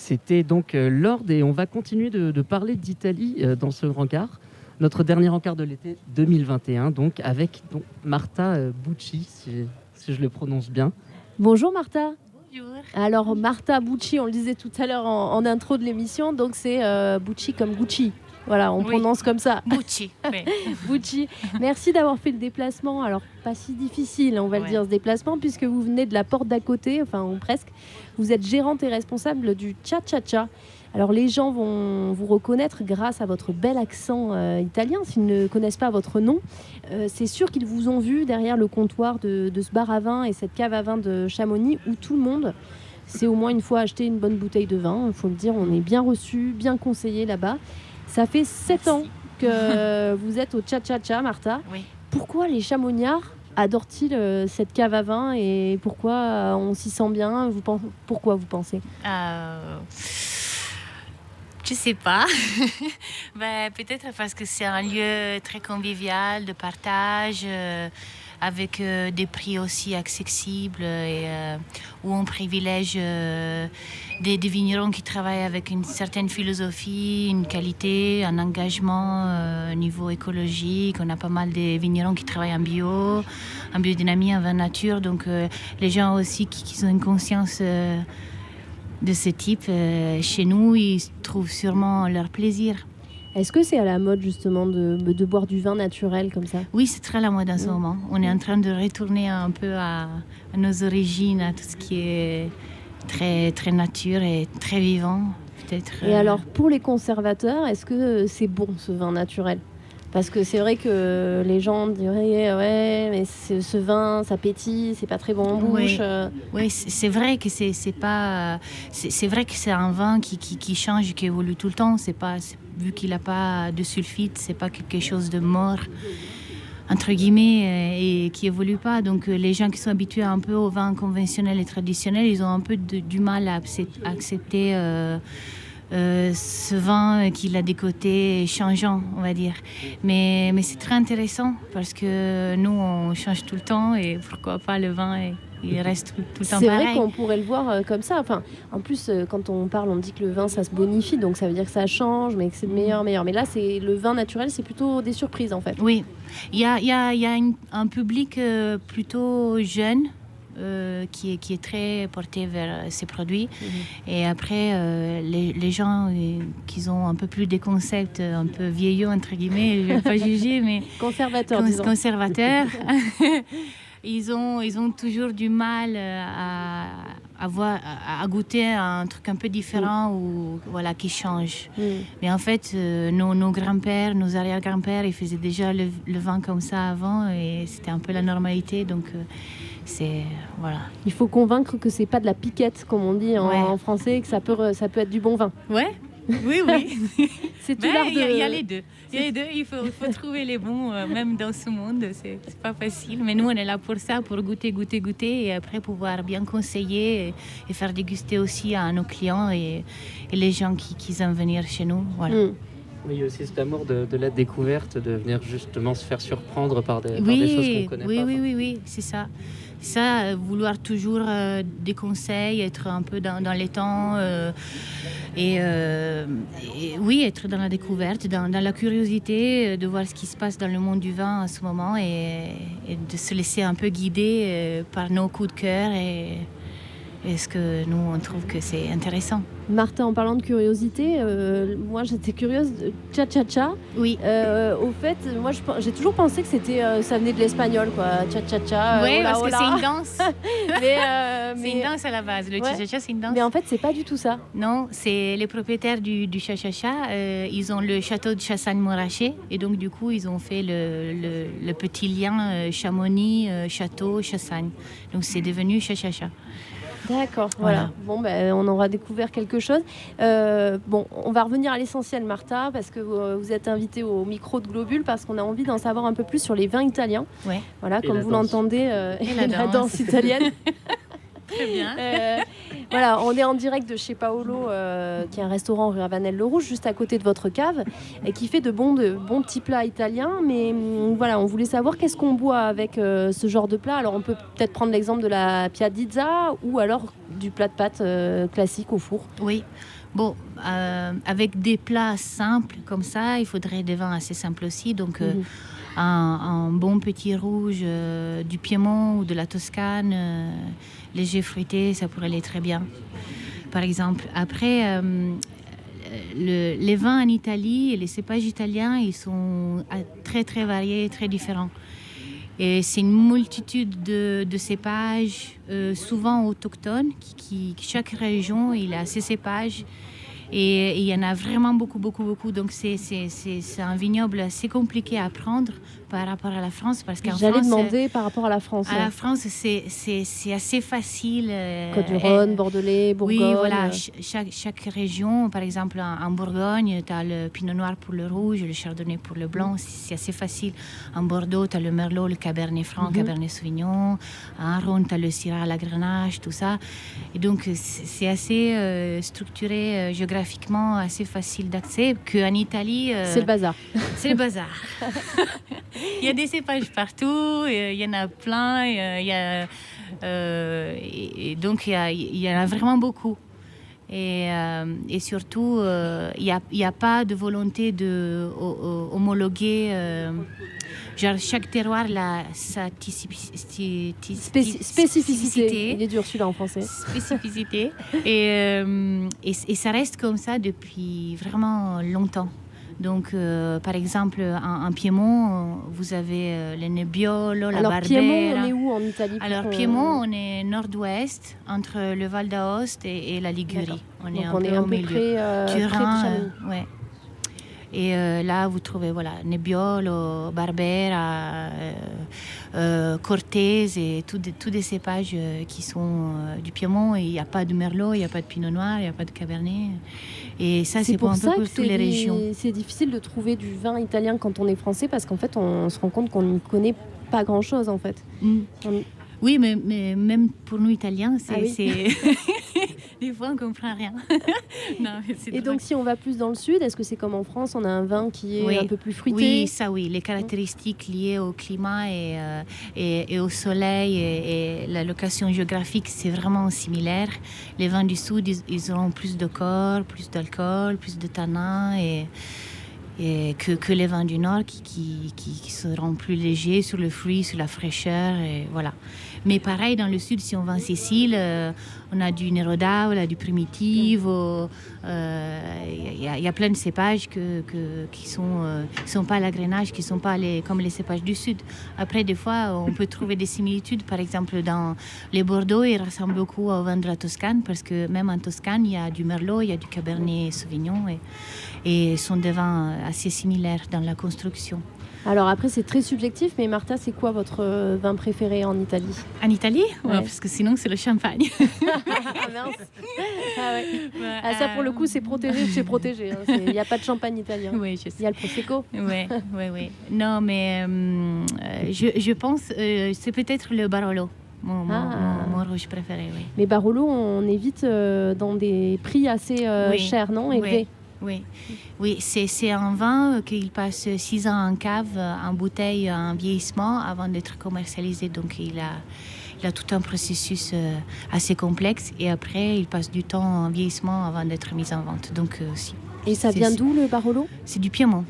C'était donc Lord et on va continuer de parler d'Italie dans ce rencard. Notre dernier rencard de l'été 2021, donc avec Marta Bucci, si je le prononce bien. Bonjour Marta. Bonjour. Alors Marta Bucci, on le disait tout à l'heure en intro de l'émission, donc c'est Bucci comme Gucci. Voilà, on prononce comme ça. Bucci. Oui. Bucci. Merci d'avoir fait le déplacement. Alors, pas si difficile, on va le dire, ce déplacement, puisque vous venez de la porte d'à côté, enfin, ou presque. Vous êtes gérante et responsable du Cha-Cha-Cha. Alors, les gens vont vous reconnaître grâce à votre bel accent italien. S'ils ne connaissent pas votre nom, c'est sûr qu'ils vous ont vu derrière le comptoir de ce bar à vin et cette cave à vin de Chamonix où tout le monde s'est au moins une fois acheté une bonne bouteille de vin. Il faut le dire, on est bien reçu, bien conseillé là-bas. Ça fait 7 ans que vous êtes au Cha-Cha-Cha, Marta. Oui. Pourquoi les Chamoniards adorent-ils cette cave à vin et pourquoi on s'y sent bien? Pourquoi vous pensez? Je sais pas. Peut-être parce que c'est un lieu très convivial de partage, avec des prix aussi accessibles et où on privilège des vignerons qui travaillent avec une certaine philosophie, une qualité, un engagement au niveau écologique. On a pas mal de vignerons qui travaillent en bio, en biodynamie, en vin nature. Donc les gens aussi qui ont une conscience de ce type, chez nous, ils trouvent sûrement leur plaisir. Est-ce que c'est à la mode justement de boire du vin naturel comme ça? Oui, c'est très à la mode en ce moment. On est en train de retourner un peu à nos origines, à tout ce qui est très, très nature et très vivant, peut-être. Et alors, pour les conservateurs, est-ce que c'est bon ce vin naturel? Parce que c'est vrai que les gens diraient mais ce vin, ça pétille, c'est pas très bon en bouche. Oui, c'est vrai que c'est pas. C'est vrai que c'est un vin qui change, qui évolue tout le temps. Vu qu'il n'a pas de sulfite, c'est pas quelque chose de mort entre guillemets et qui évolue pas. Donc les gens qui sont habitués un peu au vin conventionnel et traditionnel, ils ont un peu du mal à accepter. Ce vin qu'il a des côtés changeants, on va dire. Mais c'est très intéressant parce que nous, on change tout le temps et pourquoi pas le vin il reste tout le temps pareil. C'est vrai qu'on pourrait le voir comme ça. Enfin, en plus, quand on parle, on dit que le vin, ça se bonifie, donc ça veut dire que ça change, mais que c'est meilleur. Mais là, le vin naturel, c'est plutôt des surprises, en fait. Oui, il y a un public plutôt jeune, qui est très porté vers ces produits. Et après, les gens qui ont un peu plus des concepts un peu vieillots, entre guillemets, je ne vais pas juger, mais conservateurs, ils ont toujours du mal à goûter un truc un peu différent ou qui change. Mais en fait, nos grands-pères, nos arrière-grands-pères, ils faisaient déjà le vin comme ça avant et c'était un peu la normalité. Donc il faut convaincre que c'est pas de la piquette, comme on dit en français, que ça peut être du bon vin. Ouais. Oui. C'est tout l'art de... Il y a les deux. Il faut trouver les bons, même dans ce monde. C'est pas facile. Mais nous, on est là pour ça, pour goûter. Et après, pouvoir bien conseiller et faire déguster aussi à nos clients et les gens qui aiment venir chez nous. Voilà. Oui, il y a aussi cet amour de la découverte, de venir justement se faire surprendre par des choses qu'on connaît pas. Oui, c'est ça. Vouloir toujours des conseils, être un peu dans les temps et être dans la découverte, dans la curiosité de voir ce qui se passe dans le monde du vin en ce moment et de se laisser un peu guider par nos coups de cœur et ce que nous on trouve que c'est intéressant. Martin, en parlant de curiosité, moi j'étais curieuse de Cha-Cha-Cha. Oui. Au fait, moi j'ai toujours pensé que ça venait de l'espagnol, quoi. Cha-Cha-Cha. Oui, parce que c'est une danse. C'est une danse à la base. Le Cha-Cha-Cha, c'est une danse. Mais en fait, c'est pas du tout ça. Non, c'est les propriétaires du Cha-Cha-Cha. Ils ont le château de Chassagne-Montrachet et donc du coup, ils ont fait le petit lien Chamonix, château, Chassagne. Donc c'est devenu Cha-Cha-Cha. D'accord, voilà. Bon, on aura découvert quelque chose. On va revenir à l'essentiel, Marta, parce que vous êtes invitée au micro de Globule, parce qu'on a envie d'en savoir un peu plus sur les vins italiens. Ouais. Voilà, comme vous l'entendez, et la danse italienne. Très bien. Voilà, on est en direct de chez Paolo, qui est un restaurant rue Ravanel-le-Rouge, juste à côté de votre cave, et qui fait de bons petits plats italiens. Mais voilà, on voulait savoir qu'est-ce qu'on boit avec ce genre de plat. Alors, on peut peut-être prendre l'exemple de la piadizza ou alors du plat de pâtes classique au four. Oui. Bon, avec des plats simples comme ça, il faudrait des vins assez simples aussi. Donc, un bon petit rouge du Piémont ou de la Toscane, léger fruité, ça pourrait aller très bien, par exemple. Après, les vins en Italie et les cépages italiens, ils sont très, très variés, très différents. Et c'est une multitude de cépages, souvent autochtones, chaque région il a ses cépages. Et il y en a vraiment beaucoup, beaucoup, beaucoup. Donc, c'est un vignoble assez compliqué à apprendre par rapport à la France. Parce qu'en J'allais France, demander par rapport à la France. À la France, c'est assez facile. Côte-du-Rhône, Bordelais, Bourgogne. Oui, voilà. Chaque région, par exemple, en Bourgogne, tu as le Pinot Noir pour le rouge, le Chardonnay pour le blanc. C'est assez facile. En Bordeaux, tu as le Merlot, le Cabernet Franc, Cabernet Sauvignon. En Rhône, tu as le Syrah, la Grenache, tout ça. Et donc, c'est assez structuré géographiquement, assez facile d'accès. Qu'en Italie... c'est le bazar. C'est le bazar. Il y a des cépages partout, il y en a plein, et donc il y en a vraiment beaucoup. Et surtout, il n'y a pas de volonté de homologuer. Genre, chaque terroir a sa spécificité. Il est dur celui-là en français. Spécificité. Et ça reste comme ça depuis vraiment longtemps. Donc, par exemple, en Piémont, vous avez le Nebbiolo, la Barbera. Alors, Piémont, on est où en Italie? Alors, Piémont, on est nord-ouest, entre le Val d'Aoste et la Ligurie. D'accord. On Donc est on est un peu près de Chamonix. Ouais. Et là, vous trouvez Nebbiolo, Barbera, Cortese et tous des cépages qui sont du Piémont. Et il n'y a pas de Merlot, il n'y a pas de Pinot Noir, il n'y a pas de Cabernet. Et ça, c'est pour un peu pour toutes les régions. C'est difficile de trouver du vin italien quand on est français parce qu'en fait, on se rend compte qu'on ne connaît pas grand-chose en fait. Oui, mais même pour nous Italiens, c'est des fois on ne comprend rien. Non, et donc si on va plus dans le sud, est-ce que c'est comme en France, on a un vin qui est un peu plus fruité? Oui, ça oui. Les caractéristiques liées au climat et au soleil et la location géographique, c'est vraiment similaire. Les vins du sud, ils auront plus de corps, plus d'alcool, plus de tanins et que les vins du nord qui seront plus légers sur le fruit, sur la fraîcheur, et voilà. Mais pareil, dans le sud, si on va en Sicile, on a du Neroda, on a du Primitivo, il y a plein de cépages qui sont pas à la Grenache, qui sont pas comme les cépages du sud. Après, des fois, on peut trouver des similitudes. Par exemple, dans les Bordeaux, ils ressemblent beaucoup aux vins de la Toscane, parce que même en Toscane, il y a du Merlot, il y a du Cabernet Sauvignon, et sont des vins assez similaires dans la construction. Alors après, c'est très subjectif, mais Martha, c'est quoi votre vin préféré en Italie? En Italie? Ouais. Parce que sinon, c'est le champagne. Ah mince. Ah ouais. Ça, pour le coup, c'est protégé de chez protégé. Il n'y a pas de champagne italien. Oui, je sais. Il y a le Prosecco. Oui. Non, mais je pense c'est peut-être le Barolo. Mon rouge préféré, oui. Mais Barolo, on est vite dans des prix assez chers, non? Élevés. Oui, c'est un vin qu'il passe 6 ans en cave, en bouteille, en vieillissement, avant d'être commercialisé. Donc, il a tout un processus assez complexe. Et après, il passe du temps en vieillissement avant d'être mis en vente. Donc, et ça vient d'où, le Barolo? C'est du Piémont.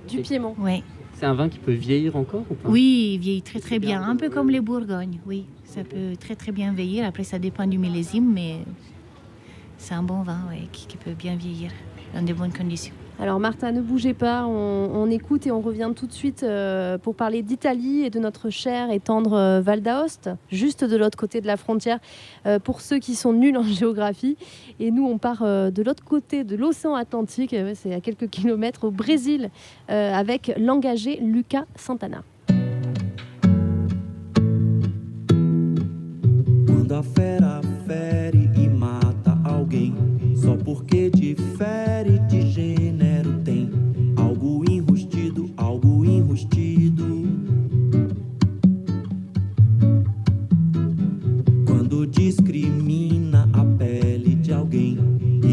Du Piémont. Oui. C'est un vin qui peut vieillir encore ou pas? Oui, il vieillit très très bien. Un peu comme les Bourgognes, oui. Ça peut très très bien vieillir. Après, ça dépend du millésime, mais c'est un bon vin qui peut bien vieillir dans de bonnes conditions. Alors Martha, ne bougez pas, on écoute et on revient tout de suite pour parler d'Italie et de notre cher et tendre Val d'Aoste, juste de l'autre côté de la frontière, pour ceux qui sont nuls en géographie. Et nous, on part de l'autre côté de l'océan Atlantique, c'est à quelques kilomètres, au Brésil, avec l'engagé Lucas Santana. Quando a fera fere e mata alguém, só porque difere de gênero tem algo enrustido, algo enrustido. Quando discrimina a pele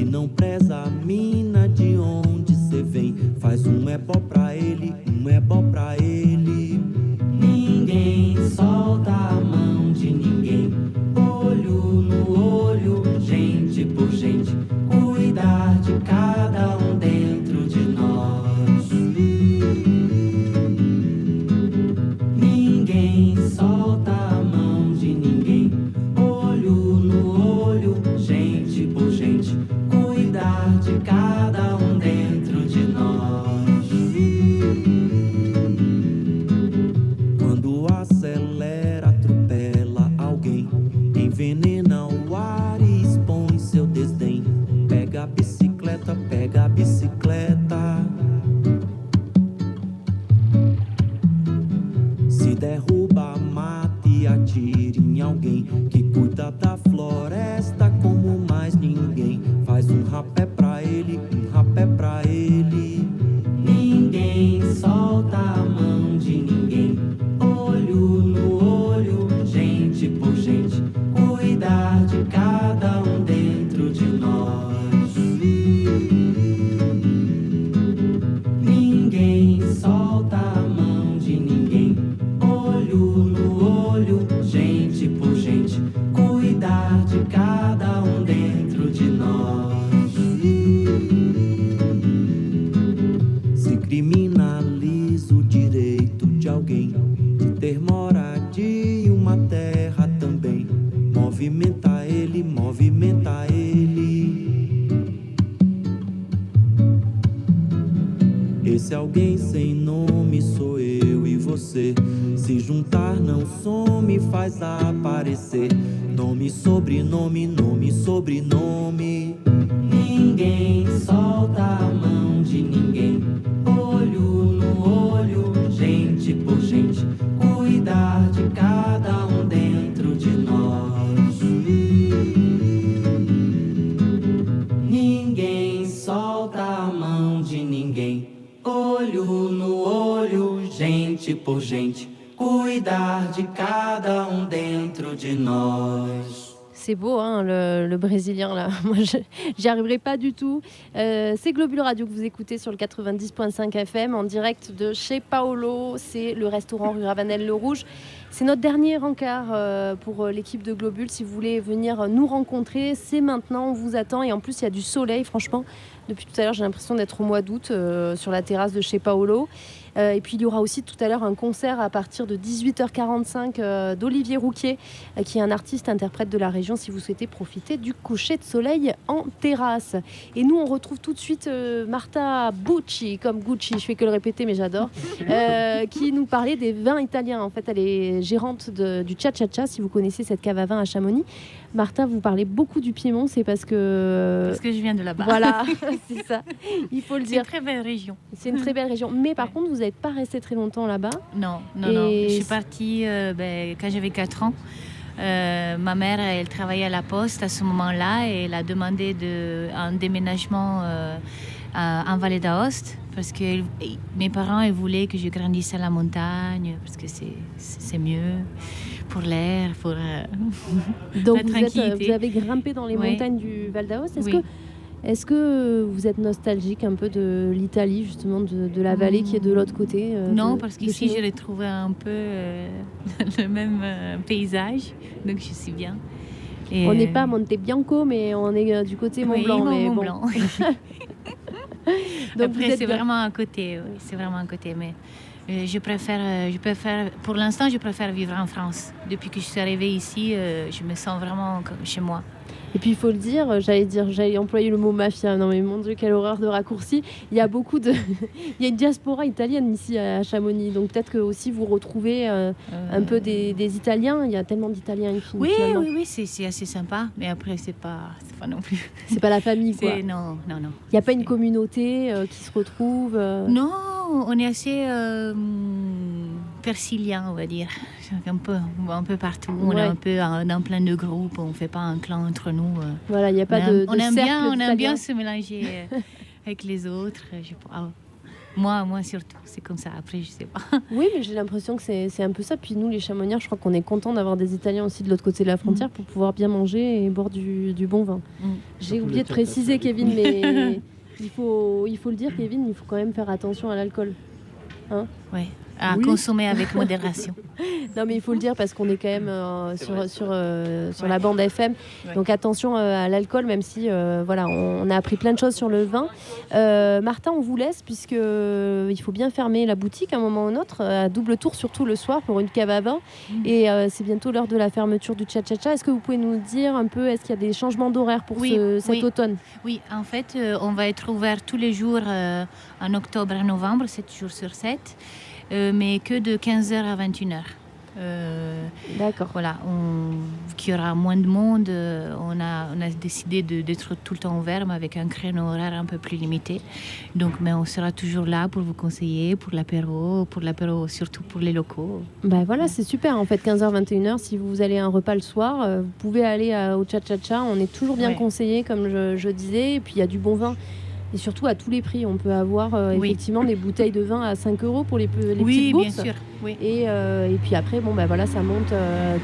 e não preza a mina de onde cê vem. Faz ebó pra ele, ebó pra ele. Ninguém solta a mão de ninguém. Olho no olho, gente por gente. Cuidar de cada dentro de nós. Ninguém solta a mão de ninguém. Olho no olho, gente por gente. Cuidar de cada dentro de nós. Quando acelera, atropela alguém, envenena o ar e expõe seu desdém. Pega a bicicleta, pega a bicicleta. Se derruba, mata e atira em alguém que cuida da floresta como mais ninguém. Faz rapé pra ele, rapé pra ele. Ninguém solta a mão de ninguém. Olho no olho, gente por gente. Cuidar de cada dentro de nós. Ninguém solta a mão de ninguém. Olho no olho, gente por gente. Cuidar de cada dentro de nós. Se criminaliza o direito de alguém de ter moradia e uma terra também. Movimenta ele, movimenta ele. Esse alguém sem nome sou eu e você. Se juntar não some, faz aparecer. Nome, sobrenome, nome, sobrenome. Ninguém solta a mão de ninguém. Olho no olho, gente por gente. Cuidar de cada dentro de nós. Ninguém solta a mão de ninguém. Olho no olho, gente por gente. Cuidar de cada dentro de nós. C'est beau, hein, le brésilien, là. Moi, j'y arriverai pas du tout. C'est Globule Radio que vous écoutez sur le 90.5 FM, en direct de chez Paolo. C'est le restaurant rue Ravanel-Le Rouge. C'est notre dernier encart pour l'équipe de Globule. Si vous voulez venir nous rencontrer, c'est maintenant, on vous attend. Et en plus, il y a du soleil, franchement. Depuis tout à l'heure, j'ai l'impression d'être au mois d'août sur la terrasse de chez Paolo. Et puis il y aura aussi tout à l'heure un concert à partir de 18h45 d'Olivier Rouquier, qui est un artiste interprète de la région, si vous souhaitez profiter du coucher de soleil en terrasse. Et nous, on retrouve tout de suite Marta Bucci, comme Gucci, je fais que le répéter mais j'adore, qui nous parlait des vins italiens. En fait, elle est gérante du Cha Cha Cha, si vous connaissez cette cave à vin à Chamonix. Marta, vous parlez beaucoup du Piémont, c'est parce que... Parce que je viens de là-bas. Voilà, c'est ça, il faut le dire. C'est une très belle région. C'est une très belle région. Mais par contre, vous n'êtes pas resté très longtemps là-bas. Non. Je suis partie quand j'avais 4 ans. Ma mère, elle travaillait à la poste à ce moment-là et elle a demandé un déménagement en Vallée d'Aoste parce que mes parents ils voulaient que je grandisse à la montagne parce que c'est mieux pour l'air, pour Donc la tranquillité. Vous avez grimpé dans les montagnes du Val d'Aoste. Est-ce que vous êtes nostalgique un peu de l'Italie, justement, de la vallée qui est de l'autre côté Non, parce qu'ici, je retrouvais un peu le même paysage, donc je suis bien. Et on n'est pas à Monte Bianco, mais on est du côté Mont-Blanc. Mont-Blanc. Donc après, c'est vraiment à côté. Oui, c'est vraiment à côté, mais je préfère, pour l'instant, je préfère vivre en France. Depuis que je suis arrivée ici, je me sens vraiment comme chez moi. Et puis il faut le dire, j'allais employer le mot mafia. Non mais mon Dieu, quelle horreur de raccourci. Il y a il y a une diaspora italienne ici à Chamonix. Donc peut-être que aussi vous retrouvez un peu des Italiens. Il y a tellement d'Italiens ici. Oui, c'est assez sympa. Mais après, c'est pas non plus. C'est pas la famille, quoi. Non. Il n'y a pas une communauté qui se retrouve Non, on est assez persiliens, on va dire. Un peu partout. Ouais. On est un peu dans plein de groupes. On ne fait pas un clan entre nous. Voilà, il n'y a pas de on aime bien se mélanger avec les autres. Moi surtout, c'est comme ça. Après, je sais pas. Oui, mais j'ai l'impression que c'est un peu ça. Puis nous, les chamoniards, je crois qu'on est content d'avoir des Italiens aussi de l'autre côté de la frontière pour pouvoir bien manger et boire du bon vin. J'ai Surtout oublié le de préciser, cha-cha-cha. Kevin, mais il faut le dire, Kevin, il faut quand même faire attention à l'alcool. Ouais. À Oui. consommer avec modération. Non, mais il faut le dire parce qu'on est quand même C'est sur, vrai. sur Ouais. la bande FM. Ouais. Donc attention à l'alcool, même si voilà, on a appris plein de choses sur le vin. Martin, on vous laisse puisque il faut bien fermer la boutique à un moment ou un autre, à double tour, surtout le soir pour une cave à vin. Et c'est bientôt l'heure de la fermeture du Cha-Cha-Cha. Est-ce que vous pouvez nous dire un peu, est-ce qu'il y a des changements d'horaire pour Oui, cet oui. automne? Oui, en fait, on va être ouvert tous les jours en octobre et novembre, 7 jours sur 7, mais que de 15h à 21h. D'accord. Voilà, qu'il y aura moins de monde. On a décidé d'être tout le temps ouvert, mais avec un créneau horaire un peu plus limité. Donc, mais on sera toujours là pour vous conseiller, pour l'apéro, surtout pour les locaux. Bah voilà, c'est super. En fait, 15h, 21h, si vous allez à un repas le soir, vous pouvez aller au Cha-Cha-Cha. On est toujours bien Ouais. conseillé, comme je disais. Et puis, il y a du bon vin. Et surtout, à tous les prix. On peut avoir Oui. effectivement des bouteilles de vin à 5 euros pour les petites Oui, bien bourses. sûr. Oui. Et puis après, bon, bah voilà, ça monte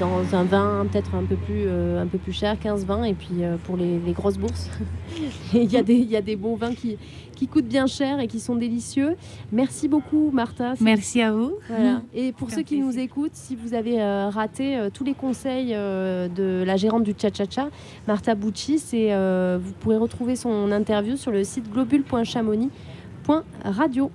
dans un vin peut-être un peu plus cher, 15-20. Et puis pour les grosses bourses, il y a des bons vins qui coûtent bien cher et qui sont délicieux. Merci beaucoup, Martha. Merci à vous. Voilà. Et pour C'est ceux un qui nous plaisir. écoutent, si vous avez raté tous les conseils de la gérante du Cha-Cha-Cha, Martha Bucci, vous pourrez retrouver son interview sur le site globule.chamonix.radio.